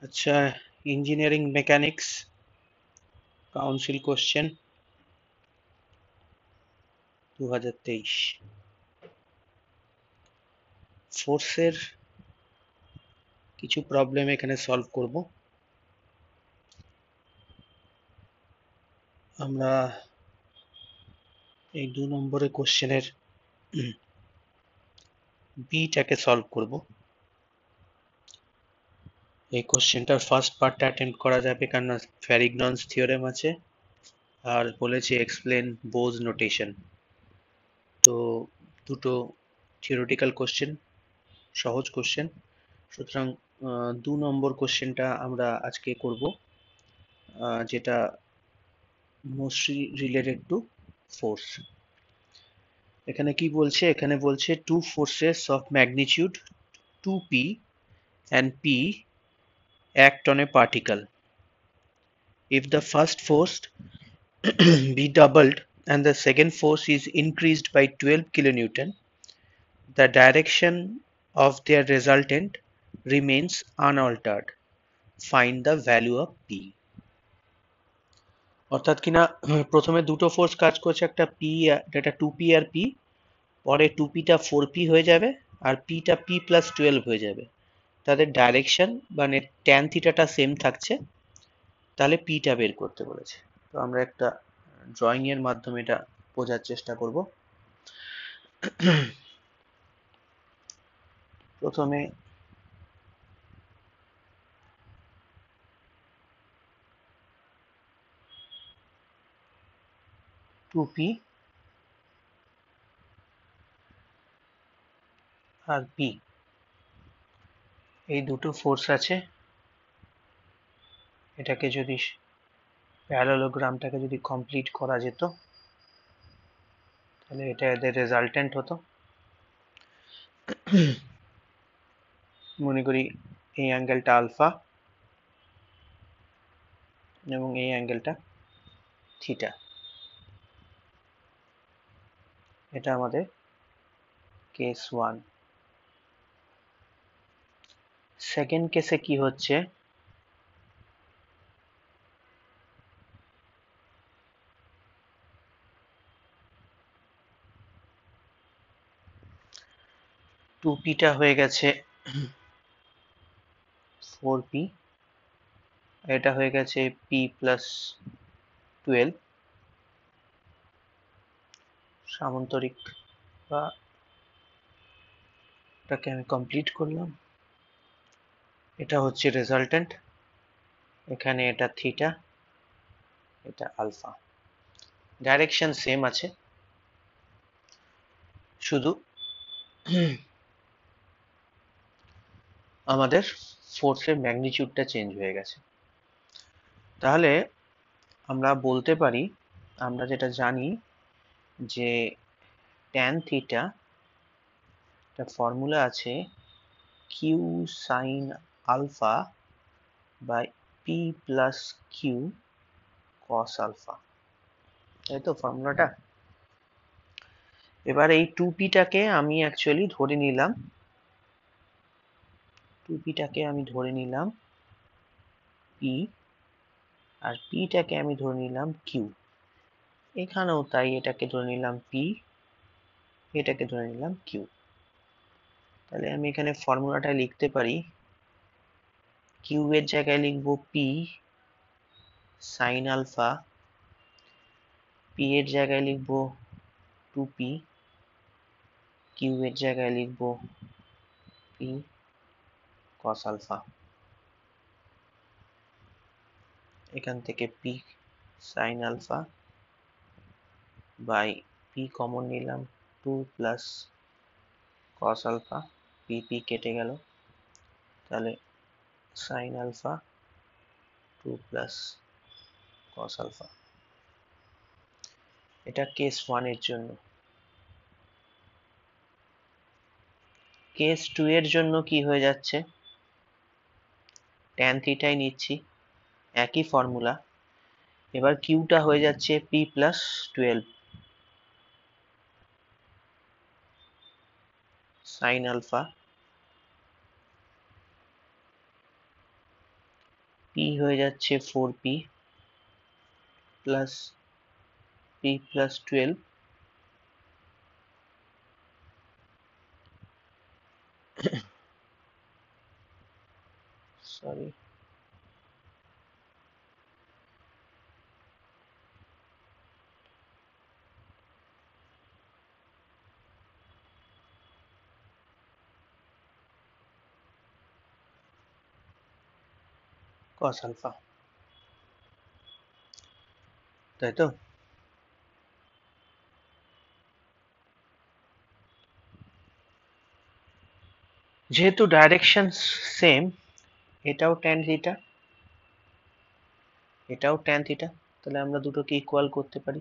अच्छा, engineering mechanics council question 2023 ফোর্সের কিছু প্রবলেম এখানে সলভ করব। আমরা এই 2 নম্বরের কোশ্চেনের বিটাকে সলভ করব। এই কোশ্চেনটার ফার্স্ট পার্টটা অ্যাটেন্ড করা যাবে কারণ ফ্যারিগনস থিওরেম আছে আর বলেছে এক্সপ্লেন বোজ নোটেশন। তো দুটো থিওরিটিক্যাল কোশ্চেন, সহজ কোশ্চেন, সুতরাং 2 নম্বর কোশ্চেনটা আমরা আজকে করব, যেটা মোস্টলি রিলেটেড টু ফোর্স। এখানে কি বলছে? এখানে বলছে two forces of magnitude 2p and p act on a particle. If the first force be doubled and the second force is increased by 12 kilonewton, the direction of their resultant remains unaltered. Find the value of p. অর্থাৎ কিনা প্রথমে দুটো force কাজ করছে, একটা P, এটা 2p আর p, পরে 2pটা 4p হয়ে যাবে আর pটা p+12 হয়ে যাবে। তাদের ডাইরেকশন মানে ট্যান থিটাটা সেম থাকছে, তাহলে পিটা বের করতে বলেছে। তো আমরা একটা ড্রয়িং এর মাধ্যমে এটা বোঝার চেষ্টা করব। প্রথমে টু পি আর পি, এই দুটো ফোর্স আছে। এটাকে যদি প্যারালোগ্রামটাকে যদি কমপ্লিট করা যেত তাহলে এটা এদের রেজাল্টেন্ট হতো। মনে করি এই অ্যাঙ্গেলটা আলফা এবং এই অ্যাঙ্গেলটা থিটা। এটা আমাদের কেস 1। সেকেন্ড কেসে কি হচ্ছে? টু পিটা হয়ে গেছে 4p, এটা হয়ে গেছে p+12। সামান্তরিক বা এটাকে আমি কমপ্লিট করলাম। এটা হচ্ছে রেজাল্টেন্ট, এখানে এটা থিটা, এটা আলফা। ডাইরেকশন সেম আছে, শুধু আমাদের ফোর্সের ম্যাগনিটিউডটা চেঞ্জ হয়ে গেছে। তাহলে আমরা বলতে পারি, আমরা যেটা জানি যে ট্যান থিটা একটা ফর্মুলা আছে Q sine alpha by P plus Q cos alpha, তাই তো ফর্মুলাটা। এবার এই টু পিটাকে আমি অ্যাকচুয়ালি ধরে নিলাম, টু পিটাকে আমি ধরে নিলাম পি আর পিটাকে আমি ধরে নিলাম কিউ। এখানেও তাই, এটাকে ধরে নিলাম পি, এটাকে ধরে নিলাম কিউ। তাহলে আমি এখানে ফর্মুলাটা লিখতে পারি, কিউ এর জায়গায় লিখবো পি সাইন আলফা, পি এর জায়গায় লিখবো 2p, কিউ এর জায়গায় লিখবো পি কস আলফা। এখান থেকে P sine alpha by P common নিলাম 2 plus cos alpha, P P কেটে গেল, তাহলে sine alpha 2 plus cos alpha. এটা কেস 1 এর জন্য। কেস 2 এর জন্য কি হয়ে যাচ্ছে? ট্যান থিটাই নিচ্ছি, একই ফর্মুলা। এবার কিউটা হয়ে যাচ্ছে p+12 সাইন আলফা হয়ে যাচ্ছে 4p plus p plus 12 sorry cos alpha, তাই তো? যেহেতু ডাইরেকশন সেম, এটাও tan থিটা, এটাও tan থিটা, তাহলে আমরা দুটোকে ইকুয়াল করতে পারি।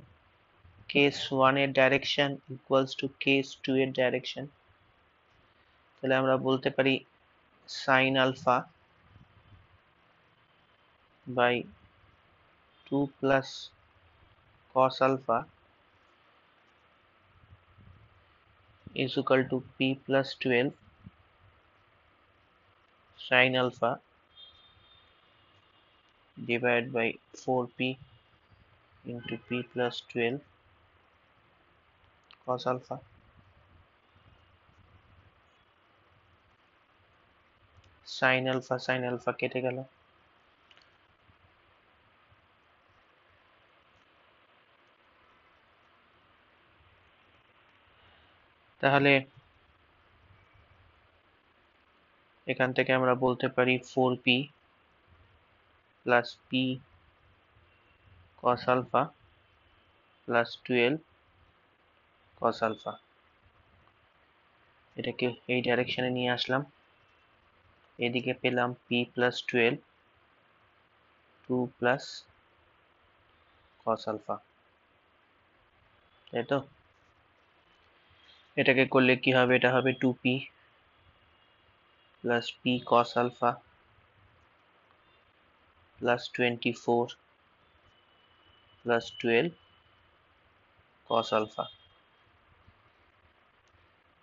কেস 1 এর ডাইরেকশন ইকুয়ালস টু কেস 2 এর ডাইরেকশন, তাহলে আমরা বলতে পারি sin alpha by 2 plus cos alpha is equal to p plus 12 sin alpha divided by 4p into p plus 12 cos alpha। sin alpha কেটে গেল, তাহলে এখান থেকে আমরা বলতে পারি 4p plus p cos alpha plus 12 cos alpha। এটাকে এই ডাইরেকশনে নিয়ে আসলাম, এদিকে পেলাম p plus 12 2 plus cos alpha, তাই তো? এটাকে করলে কি হবে? এটা হবে 2p plus p cos alpha plus 24 plus 12 cos alpha।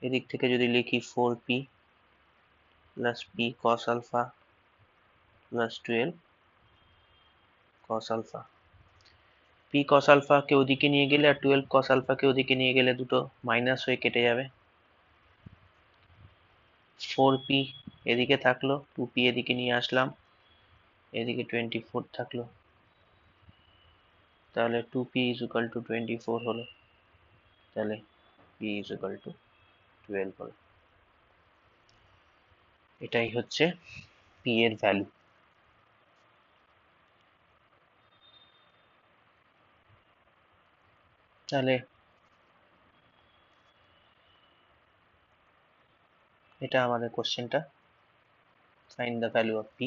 এদিক থেকে যদি লিখি 4p plus p cos alpha plus 12 cos alpha, p cos alpha কে ওদিকে নিয়ে গেলে আর 12 cos alpha কে ওদিকে নিয়ে গেলে দুটো মাইনাস হয়ে কেটে যাবে। 4p এদিকে থাকলো, 2p এদিকে নিয়ে আসলাম, এদিকে 24 থাকলো, তাহলে 2p is equal to 24 হলো, তাহলে p is equal to 12 হলো। এটাই হচ্ছে p এর ভ্যালু। তাহলে এটা আমাদের কোশ্চেনটা, find the value of p।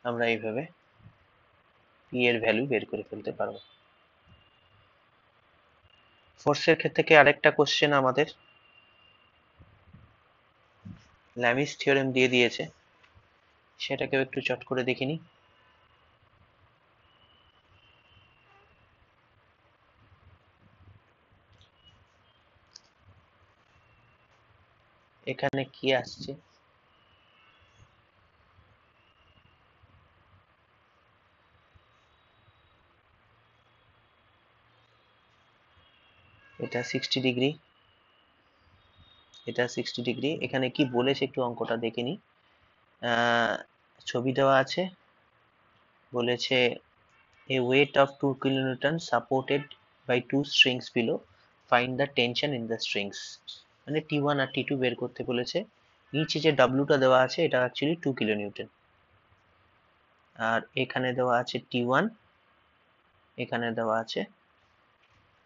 আমরা এইভাবে p এর ভ্যালু বের করে ফেলতে পারবো। ফোর্সের ক্ষেত্রে থেকে আরেকটা কোশ্চেন আমাদের ল্যামিস থিওরেম দিয়ে দিয়েছে, সেটাকেও একটু চট করে দেখে নিই। এখানে কি আসছে? এটা 60 ডিগ্রি, এটা 60 ডিগ্রি। এখানে কি বলেছে একটু অঙ্কটা দেখে নিই। ছবি দেওয়া আছে, বলেছে a weight of 2 kilonewton supported by two strings below, find the tension in the strings। মানে T1 আর T2 বের করতে বলেছে। নিচে যে W-টা দেওয়া আছে এটা অ্যাকচুয়ালি 2 কিলোনিউটন, আর এখানে দেওয়া আছে T1, এখানে দেওয়া আছে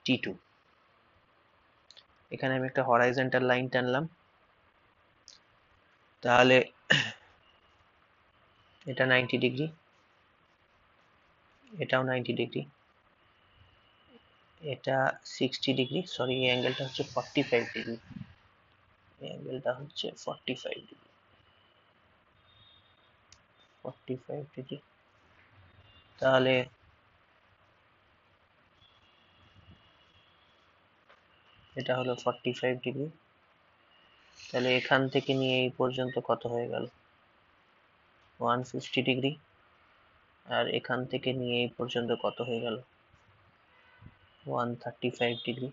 T2। এখানে আমি একটা হরাইজন্টাল লাইন টানলাম, তাহলে এটা 90 ডিগ্রি, এটাও 90 ডিগ্রি, এটা 60 ডিগ্রি, সরি এই অ্যাঙ্গেলটা হচ্ছে 45 ডিগ্রি, এই অ্যাঙ্গেলটা হচ্ছে 45 ডিগ্রি, 45 ডিগ্রি। তাহলে এটা হলো 45 ডিগ্রি, তাহলে এখান থেকে নিয়ে এই পর্যন্ত কত হয়ে গেল? 150 ডিগ্রি। আর এখান থেকে নিয়ে এই পর্যন্ত কত হয়ে গেল 135 ডিগ্রি।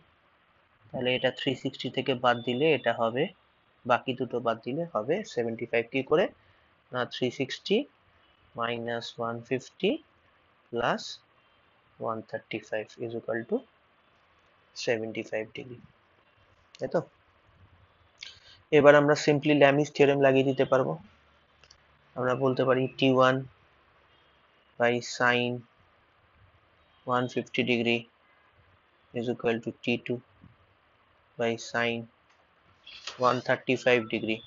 তাহলে এটা 360 থেকে বাদ দিলে এটা হবে, বাকি দুটো বাদ দিলে হবে 75। কি করে না, 360 minus 150 plus 135 is equal to 75 degree, তাই তো? এবার আমরা সিম্পলি ল্যামিস থিওরেম লাগিয়ে দিতে পারবো। আমরা বলতে পারি T1 by sin 150 degree is equal to T2 by sin 135 degree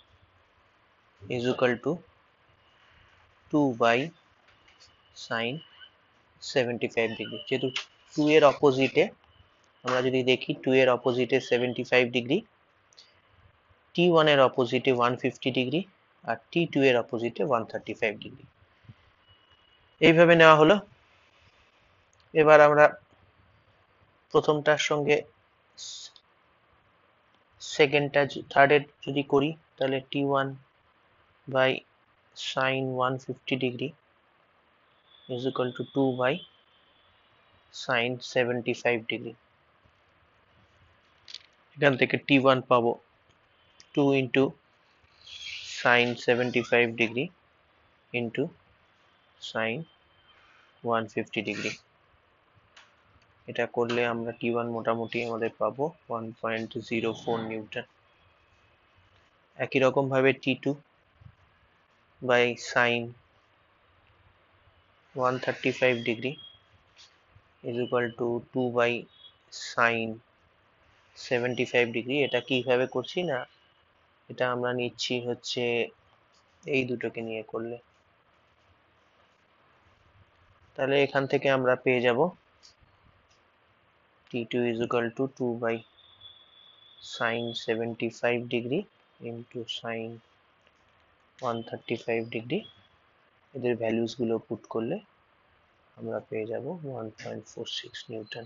is equal to 2 by sin 75 degree. যেহেতু 2 এর অপোজিটে, আমরা যদি দেখি 2 এর অপোজিটে 75 ডিগ্রি, T1 এর অপোজিটে 150 ডিগ্রি, আর T2 এর অপোজিটে 135 ডিগ্রি। এইভাবে নেওয়া হলো। এবার আমরা প্রথমটার সঙ্গে সেকেন্ডটা থার্ডের যদি করি, তাহলে T1 by sin 150 degree is equal to 2 by sin 75 degree। এখান থেকে T1 পাবো 2 into sin 75 degree into sin 150 degree। এটা করলে আমরা T1 মোটামুটি আমাদের পাবো 1.04 নিউটন। একই রকম ভাবে T2 by sin 135 degree is equal to 2 by sin 75 degree. এটা কিভাবে করছি না, এটা আমরা নিচ্ছি হচ্ছে এই দুটোকে নিয়ে করলে। তাহলে এখান থেকে আমরা পেয়ে যাব T2 is equal to 2 by sin 75 degree into sin 135 degree. এদের ভ্যালুস গুলো পুট করলে আমরা পেয়ে যাব 1.46 নিউটন।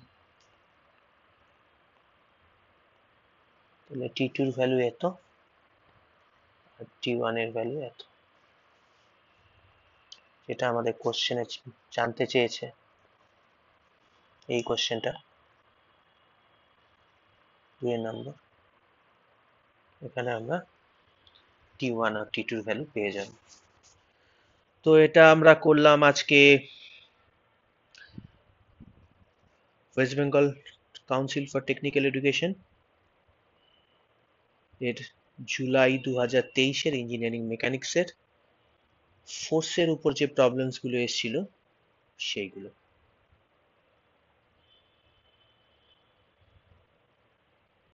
তাহলে T2 এর ভ্যালু এত আর T1 এর ভ্যালু এত, যেটা আমাদের কোশ্চেনে জানতে চেয়েছে। এই কোশ্চেনটা 2 নম্বর, এখানে আমরা T1 আর T2 এর ভ্যালু পেয়ে যাব। তো এটা আমরা করলাম আজকে West Bengal council for technical education এর জুলাই 2023-এর ইঞ্জিনিয়ারিং মেকানিক্সের ফোর্সের উপর যে প্রবলেমস গুলো এসেছিল সেইগুলো।